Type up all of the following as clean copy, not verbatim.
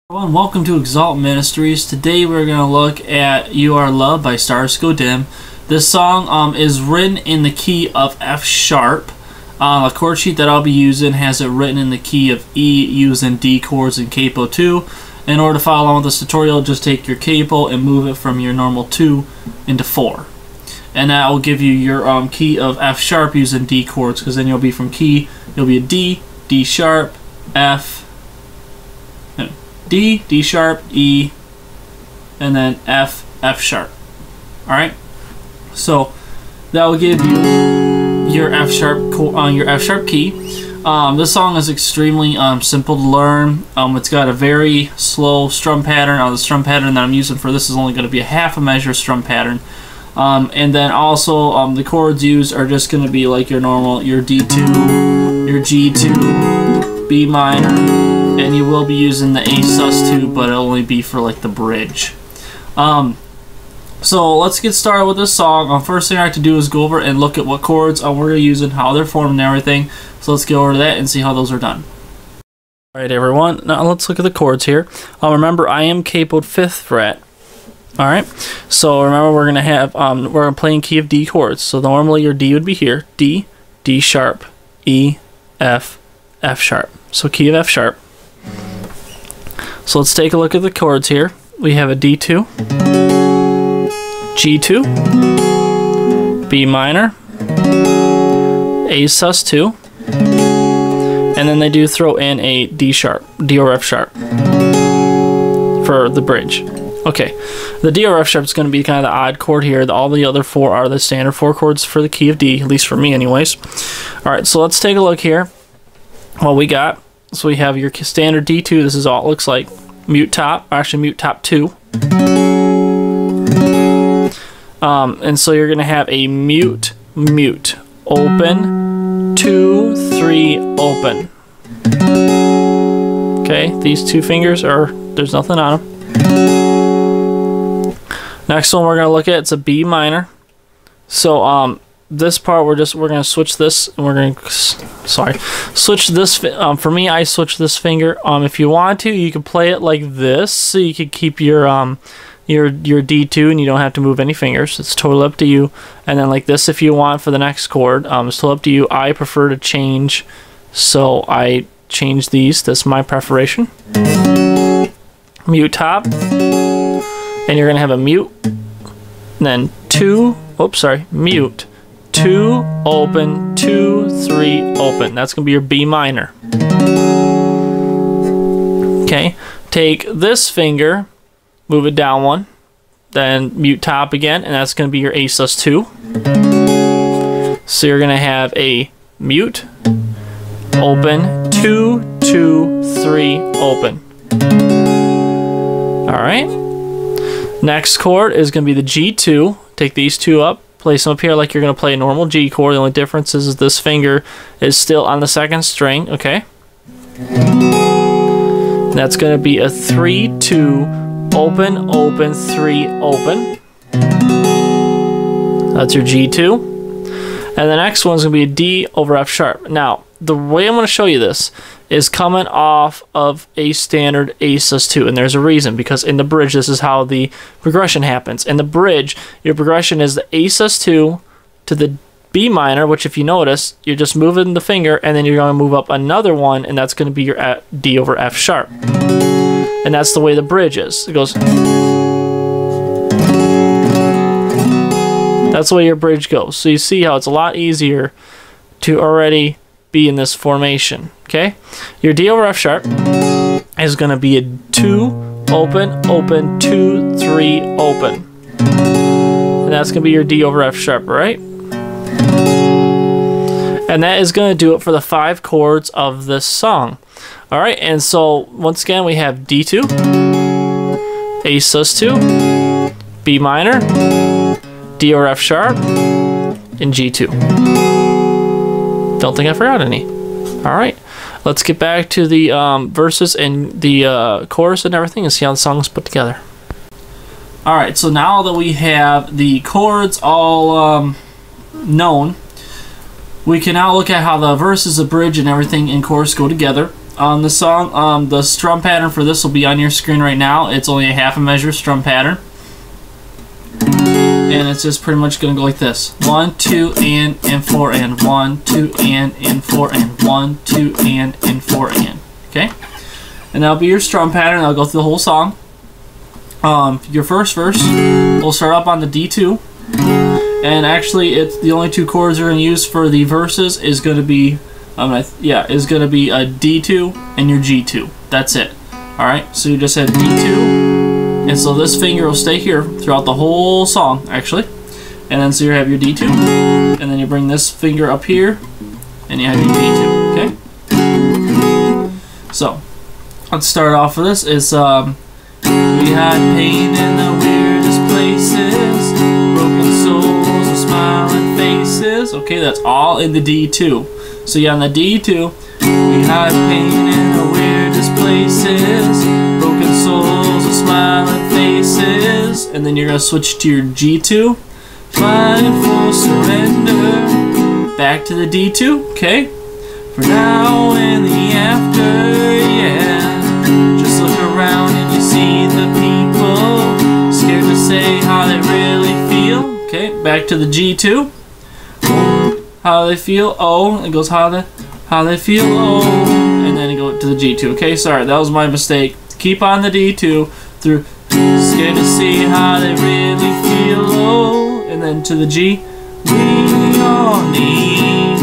Hello and welcome to XALT Ministries. Today we're going to look at You Are Love by Stars Go Dim. This song is written in the key of F sharp. A chord sheet that I'll be using has it written in the key of E using D chords and capo 2. In order to follow along with this tutorial, just take your capo and move it from your normal 2 into 4. And that will give you your key of F sharp using D chords, because then you'll be from key, you'll be a D, D sharp, F, D, D sharp, E, and then F, F sharp. Alright? So that will give you your F sharp key. This song is extremely simple to learn. It's got a very slow strum pattern. The strum pattern that I'm using for this is only going to be a half a measure strum pattern. And then also the chords used are just going to be like your normal, your D2, your G2, B minor, and you will be using the A sus2, but it'll only be for like the bridge. So let's get started with this song. First thing I have to do is go over and look at what chords we're going to use and how they're formed and everything. So let's go over to that and see how those are done. Alright everyone, now let's look at the chords here. Remember, I am capoed 5th fret. Alright, so remember we're going to have, we're playing key of D chords. So normally your D would be here, D, D sharp, E, F, F sharp. So key of F sharp. So let's take a look at the chords here. We have a D2, G2, B minor, A sus2, and then they do throw in a D sharp, D or F sharp for the bridge. Okay, the D or F sharp is going to be kind of the odd chord here. All the other four are the standard 4 chords for the key of D, at least for me anyways. Alright, so let's take a look here. What we got. So we have your standard D2, this is all it looks like. Mute top, actually mute top 2. And so you're going to have a mute, mute, open, 2, 3, open. Okay, these two fingers are, there's nothing on them. Next one we're going to look at, it's a B minor. So this part we're going to switch this, and we're going to switch this. For me, I switch this finger. If you want to, you can play it like this, so you can keep your D2 and you don't have to move any fingers. It's totally up to you. And then like this if you want for the next chord. It's totally up to you. I prefer to change, so I change these. That's my preparation. Mute top, and you're gonna have a mute, and then 2. Oops, sorry, mute. 2, open, 2, 3, open. That's going to be your B minor. Okay, take this finger, move it down 1, then mute top again, and that's going to be your A sus2. So you're going to have a mute, open, 2, 2, 3, open. Alright. Next chord is going to be the G2. Take these two up. Place them up here like you're going to play a normal G chord. The only difference is this finger is still on the 2nd string, okay? That's going to be a 3, 2, open, open, 3, open. That's your G2. And the next one's going to be a D over F sharp. Now, the way I'm going to show you this is coming off of a standard A sus2, and there's a reason, because in the bridge this is how the progression happens. In the bridge, your progression is the A sus2 to the B minor, which if you notice, you're just moving the finger and then you're going to move up another one, and that's going to be your D over F sharp. And that's the way the bridge is. It goes. That's the way your bridge goes. So you see how it's a lot easier to already be in this formation. Okay, your D over F sharp is going to be a 2, open, open, 2, 3, open. And that's going to be your D over F sharp, right? And that is going to do it for the 5 chords of this song. Alright, and so once again we have D2, A sus2, B minor, D over F sharp, and G2. Don't think I forgot any. Alright, let's get back to the verses and the chorus and everything and see how the song is put together. Alright, so now that we have the chords all known, we can now look at how the verses, the bridge, and everything in chorus go together. the song, the strum pattern for this will be on your screen right now. It's only a half a measure strum pattern. And it's just pretty much going to go like this. 1, 2, and 4, and 1, 2, and 4, and 1, 2, and 4, and. Okay? And that'll be your strum pattern. I'll go through the whole song. Your first verse will start up on the D2. And actually, it's the only 2 chords we're going to use for the verses is going to be, is going to be a D2 and your G2. That's it. All right. So you just had D2, and so this finger will stay here throughout the whole song, actually. And then so you have your D2, and then you bring this finger up here, and you have your G2. Okay. So let's start off with this. It's we had pain in the weirdest places, broken souls and smiling faces. Okay, that's all in the D2. So yeah, on the D2, we had pain in the weirdest places, broken souls and smiling faces. And then you're going to switch to your G2, find full surrender, back to the D2, okay? For now and the after, yeah. Just look around and you see the people, scared to say how they really feel. Okay, back to the G2. How they feel, oh, it goes how they feel, oh, and then you go to the G2. Okay, sorry, that was my mistake. Keep on the D2 through, scared to see how they really feel, oh, and then to the G. We all need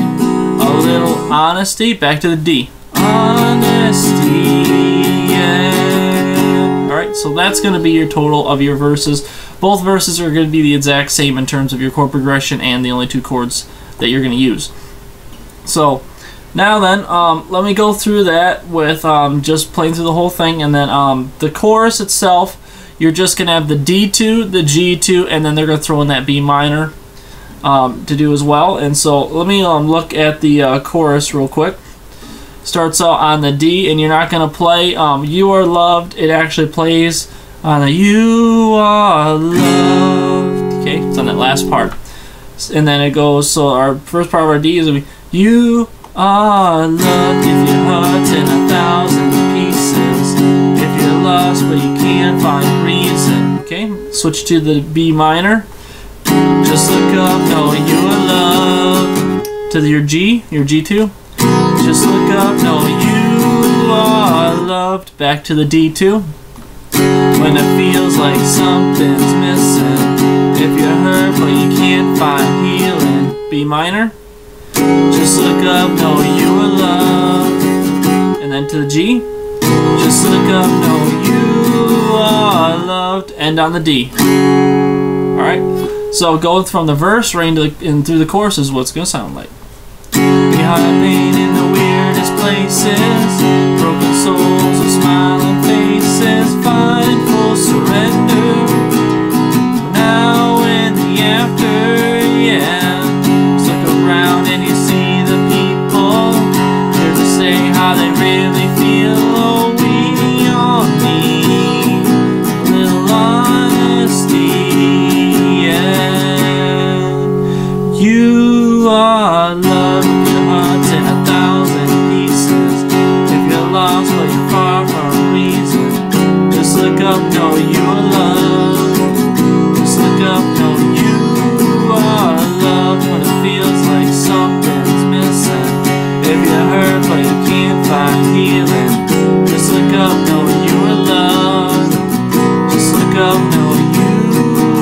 a little honesty. Back to the D. Honesty, yeah. Alright, so that's going to be your total of your verses. Both verses are going to be the exact same in terms of your chord progression and the only 2 chords that you're going to use. So now then, let me go through that with just playing through the whole thing, and then the chorus itself, you're just going to have the D2, the G2, and then they're going to throw in that B minor to do as well. And so let me look at the chorus real quick. Starts out on the D, and you're not going to play You Are Loved. It actually plays on the You Are Loved. Okay, it's on that last part. And then it goes, so our first part of our D is going to be You are loved if your heart's in 1,000 pieces, if you're lost but you can't find reason. Okay, switch to the B minor. Just look up, know you are loved. To your G, your G2. Just look up, know you are loved. Back to the D2. When it feels like something's missing, if you're hurt but you can't find healing. B minor. Just look up, know you are loved. And then to the G. Just look up, know you are loved. End on the D. Alright, so going from the verse right into through the chorus is what it's going to sound like. We have pain in the weirdest places, broken souls and smiling faces, find full surrender, now and the after, yeah. Just look around and you see the people, here to say how they really feel, oh, we all need a little honesty, yeah. You are loved. Look up, know you are loved. Just look up, know you are loved. When it feels like something's missing, if you're hurt but you can't find healing, just look up, know you are loved. Just look up, know you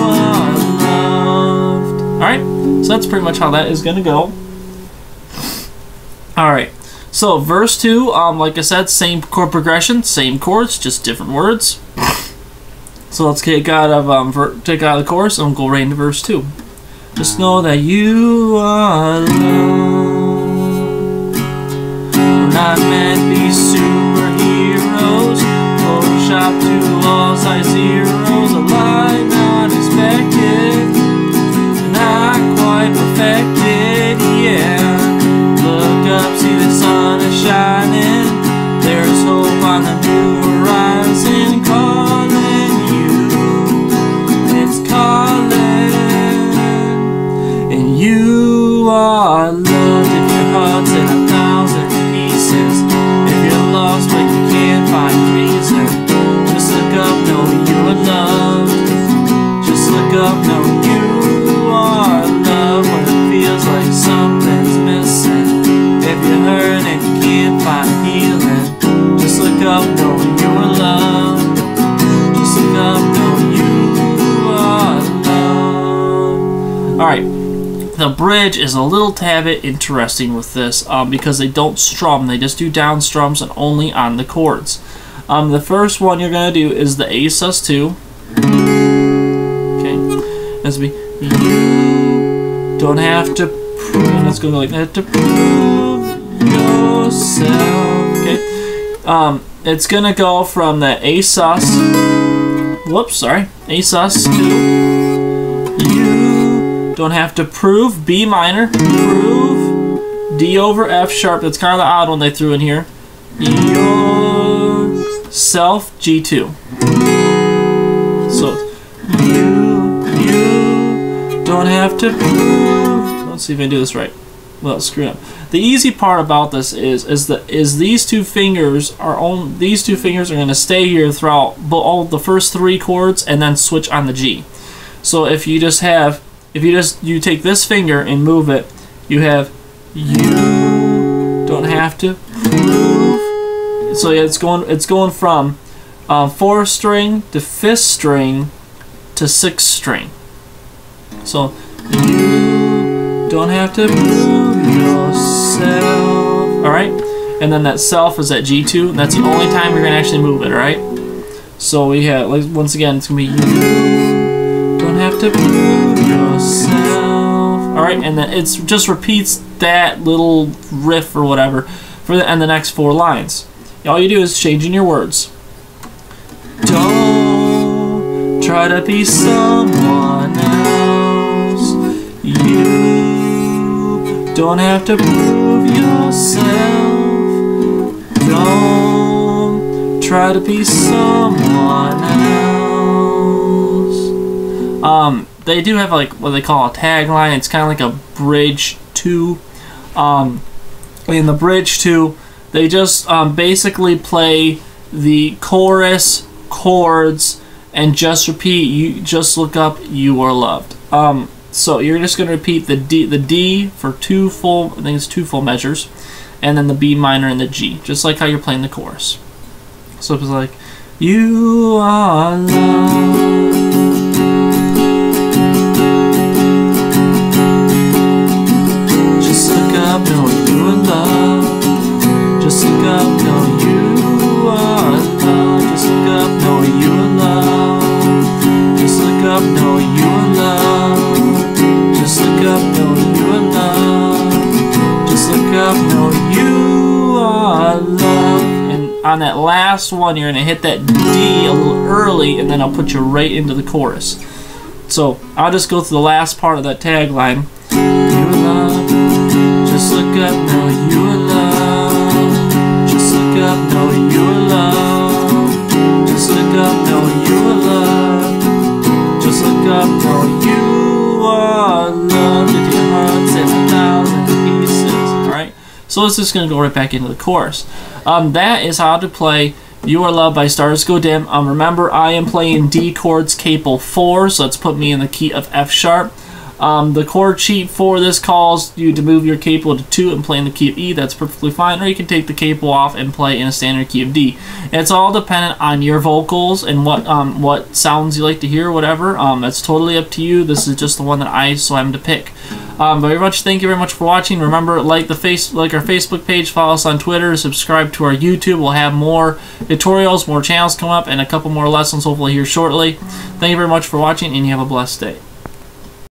are loved. Alright, so that's pretty much how that is going to go. Alright. So verse 2, like I said, same chord progression, same chords, just different words. So let's take out of the chorus and go right into verse 2. Just know that you are loved. We're not meant to be superheroes, Photoshop to all size zeros, alive, unexpected, not quite perfected, yeah. Look up, see the sun is shining, there's hope on the new horizon, calling you, it's calling, and you are loved if your heart's in 1,000 pieces, if you're lost Alright, the bridge is a little tad bit interesting with this because they don't strum, they just do down strums and only on the chords. The first one you're going to do is the A sus2. Okay, that's be you don't have to prove, and let's go like that, to prove yourself. Okay, it's going to go from the A sus, A sus to you don't have to prove, B minor, prove, D over F sharp, that's kind of the odd one they threw in here, yourself, G2. So, you don't have to prove, let's see if I do this right, well, screw up. The easy part about this is these two fingers are going to stay here throughout all the first 3 chords and then switch on the G. So if you take this finger and move it, you have you don't have to prove. So yeah, it's going from 4th string to 5th string to 6th string. So you don't have to prove yourself. Alright? And then that self is at G2. And that's the only time you're going to actually move it, alright? So we have, like, once again, it's going to be you don't have to prove yourself. Alright? And then it just repeats that little riff or whatever for the next 4 lines. All you do is change in your words. Don't try to be someone else. You don't have to prove yourself. Don't try to be someone else. They do have like what they call a tagline. It's kind of like a bridge 2. In the bridge 2, they just basically play the chorus, chords, and just repeat. You just look up "You Are Loved." So you're just going to repeat the D for 2 full, I think it's 2 full measures, and then the B minor and the G, just like how you're playing the chorus. So it's like, you are loved. Just look up, know you are loved. Just look up, know you are loved. Just look up, know you are loved. Just look up, know you are loved. Just look up, know you are loved. Just look up, know you are loved. And on that last one, you're going to hit that D a little early, and then I'll put you right into the chorus. So I'll just go through the last part of that tagline. You are loved. Just look up, know you are loved. Just look up, know you are loved. Just look up, know you are loved. Just look up, know you are loved. If your heart's in 1,000 pieces. Alright? So it's just going to go right back into the chorus. That is how to play You Are Loved by Stars Go Dim. Remember, I am playing D chords capo 4, so let's put me in the key of F sharp. The chord sheet for this calls you to move your capo to 2 and play in the key of E. That's perfectly fine. Or you can take the capo off and play in a standard key of D. It's all dependent on your vocals and what sounds you like to hear or whatever. That's totally up to you. This is just the one that I so happen to pick. Very much, thank you very much for watching. Remember, like our Facebook page, follow us on Twitter, subscribe to our YouTube. We'll have more tutorials, more channels come up, and a couple more lessons hopefully here shortly. Thank you very much for watching, and you have a blessed day.